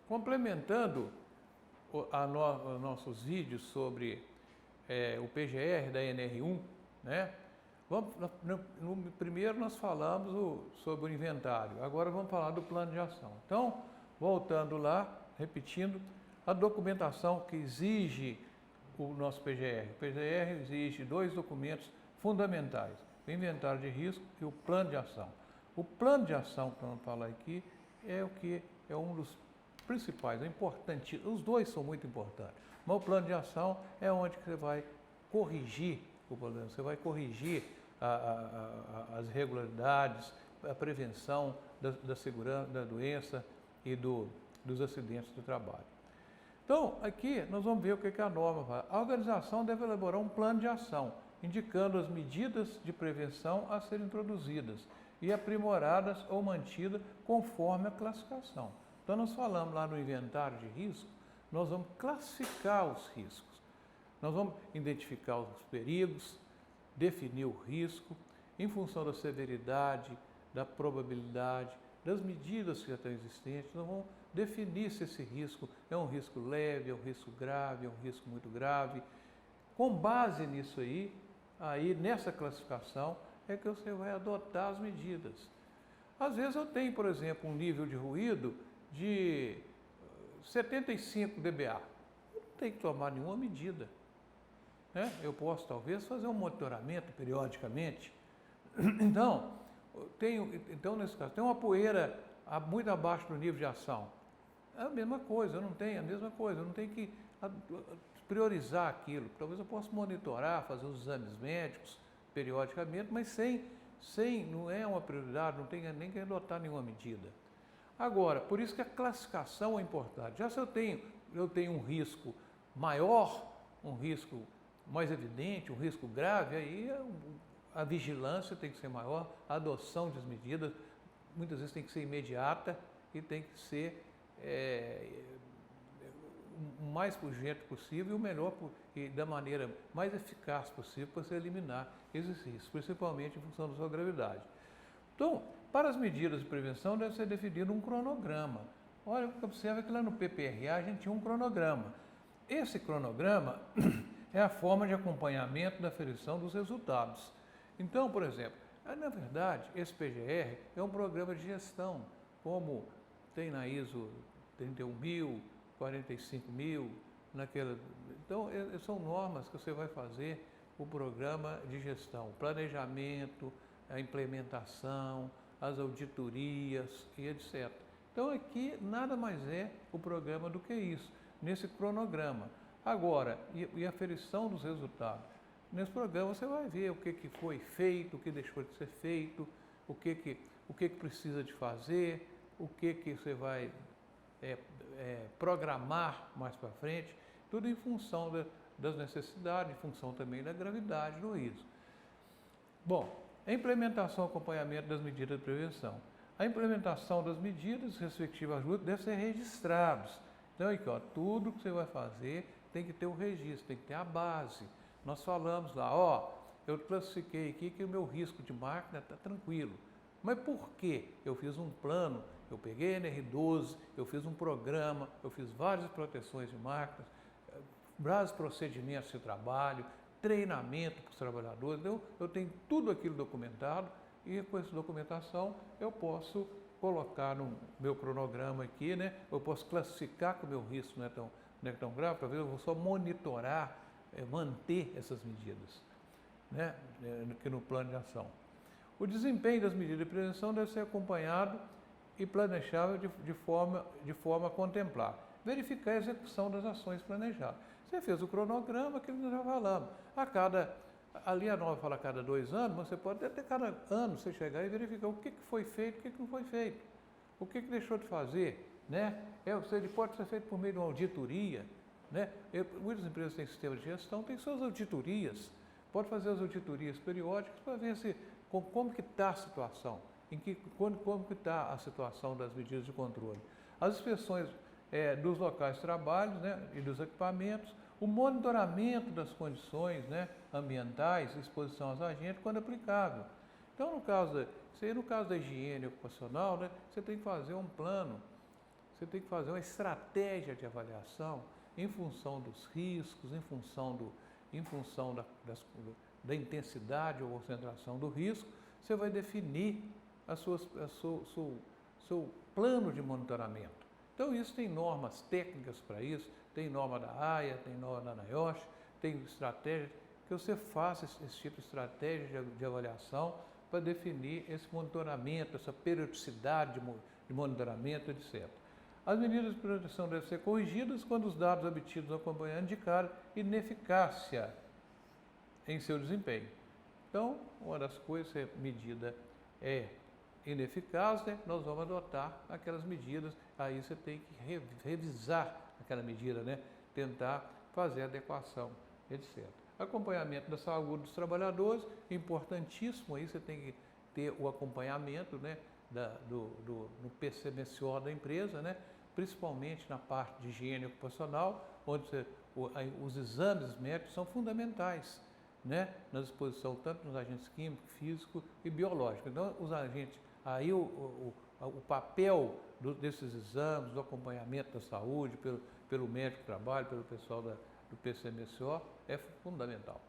Complementando os nossos vídeos sobre o PGR da NR1, né? Primeiro nós falamos sobre o inventário, agora vamos falar do plano de ação. Então, voltando lá, repetindo, a documentação que exige o nosso PGR. O PGR exige dois documentos fundamentais, o inventário de risco e o plano de ação. O plano de ação que vamos falar aqui é o que é um dos principais, é importante, os dois são muito importantes, mas o plano de ação é onde você vai corrigir o problema, você vai corrigir as irregularidades, a prevenção da segurança, da doença e dos acidentes do trabalho. Então, aqui nós vamos ver o que a norma fala. A organização deve elaborar um plano de ação, indicando as medidas de prevenção a serem introduzidas e aprimoradas ou mantidas conforme a classificação. Então, nós falamos lá no inventário de risco, nós vamos classificar os riscos. Nós vamos identificar os perigos, definir o risco, em função da severidade, da probabilidade, das medidas que já estão existentes, nós vamos definir se esse risco é um risco leve, é um risco grave, é um risco muito grave. Com base nisso aí nessa classificação, é que você vai adotar as medidas. Às vezes eu tenho, por exemplo, um nível de ruído de 75 dBA. Eu não tenho que tomar nenhuma medida. Né? Eu posso, talvez, fazer um monitoramento periodicamente. Então, nesse caso, tem uma poeira muito abaixo do nível de ação. É a mesma coisa, eu não tenho que priorizar aquilo. Talvez eu possa monitorar, fazer os exames médicos periodicamente, mas não é uma prioridade, não tenho nem que adotar nenhuma medida. Agora, por isso que a classificação é importante. Já se eu tenho um risco maior, um risco mais evidente, um risco grave, aí a vigilância tem que ser maior, a adoção das medidas muitas vezes tem que ser imediata e tem que ser o mais urgente possível e o melhor e da maneira mais eficaz possível para se eliminar esses riscos, principalmente em função da sua gravidade. Então, para as medidas de prevenção deve ser definido um cronograma. Olha, observa que lá no PPRA a gente tinha um cronograma. Esse cronograma é a forma de acompanhamento da aferição dos resultados. Então, por exemplo, na verdade, esse PGR é um programa de gestão, como tem na ISO 31000, 45000, Então, são normas que você vai fazer o programa de gestão, o planejamento, a implementação, as auditorias e etc. Então, aqui nada mais é o programa do que isso, nesse cronograma. Agora, e a aferição dos resultados? Nesse programa você vai ver o que foi feito, o que deixou de ser feito, o que precisa de fazer, o que você vai programar mais para frente, tudo em função das necessidades, em função também da gravidade do risco. Bom, a implementação e acompanhamento das medidas de prevenção. A implementação das medidas respectivas às lutas deve ser registrados. Então, aqui, ó, tudo que você vai fazer tem que ter o registro, tem que ter a base. Nós falamos lá, ó, eu classifiquei aqui que o meu risco de máquina está tranquilo. Mas por quê? Eu fiz um plano, eu peguei a NR12, eu fiz um programa, eu fiz várias proteções de máquinas, vários procedimentos de trabalho, treinamento para os trabalhadores. Eu tenho tudo aquilo documentado e com essa documentação eu posso colocar no meu cronograma aqui, né? Eu posso classificar que o meu risco não é tão grave, talvez eu vou só monitorar, manter essas medidas, né? Aqui no plano de ação. O desempenho das medidas de prevenção deve ser acompanhado e planejável de forma a contemplar. Verificar a execução das ações planejadas. Você fez o cronograma, que nós já falamos. Ali a norma fala a cada 2 anos, mas você pode até cada ano você chegar e verificar o que foi feito, o que não foi feito, o que deixou de fazer, né? Ele pode ser feito por meio de uma auditoria, né? Muitas empresas têm sistema de gestão, têm suas auditorias, pode fazer as auditorias periódicas para ver como que está a situação, como que está a situação das medidas de controle. As inspeções dos locais de trabalho, né, e dos equipamentos, o monitoramento das condições, né, ambientais, exposição aos agentes, quando aplicável. Então, no caso da higiene ocupacional, né, você tem que fazer um plano você tem que fazer uma estratégia de avaliação em função dos riscos, em função da intensidade ou concentração do risco. Você vai definir seu plano de monitoramento. Então, isso tem normas técnicas para isso, tem norma da AIA, tem norma da NIOSH, tem estratégia, que você faça esse tipo de estratégia de avaliação para definir esse monitoramento, essa periodicidade de monitoramento, etc. As medidas de proteção devem ser corrigidas quando os dados obtidos no acompanhante indicarem ineficácia em seu desempenho. Então, uma das coisas, se a medida é ineficaz, né, nós vamos adotar aquelas medidas, aí você tem que revisar aquela medida, né, tentar fazer a adequação, etc. Acompanhamento da saúde dos trabalhadores, importantíssimo, aí você tem que ter o acompanhamento, né, no PCMSO da empresa, né, principalmente na parte de higiene ocupacional, onde os exames médicos são fundamentais, né, na disposição tanto nos agentes químicos, físicos e biológicos. Então, os agentes, aí o papel desses exames, do acompanhamento da saúde, pelo médico do trabalho, pelo pessoal do PCMSO, é fundamental.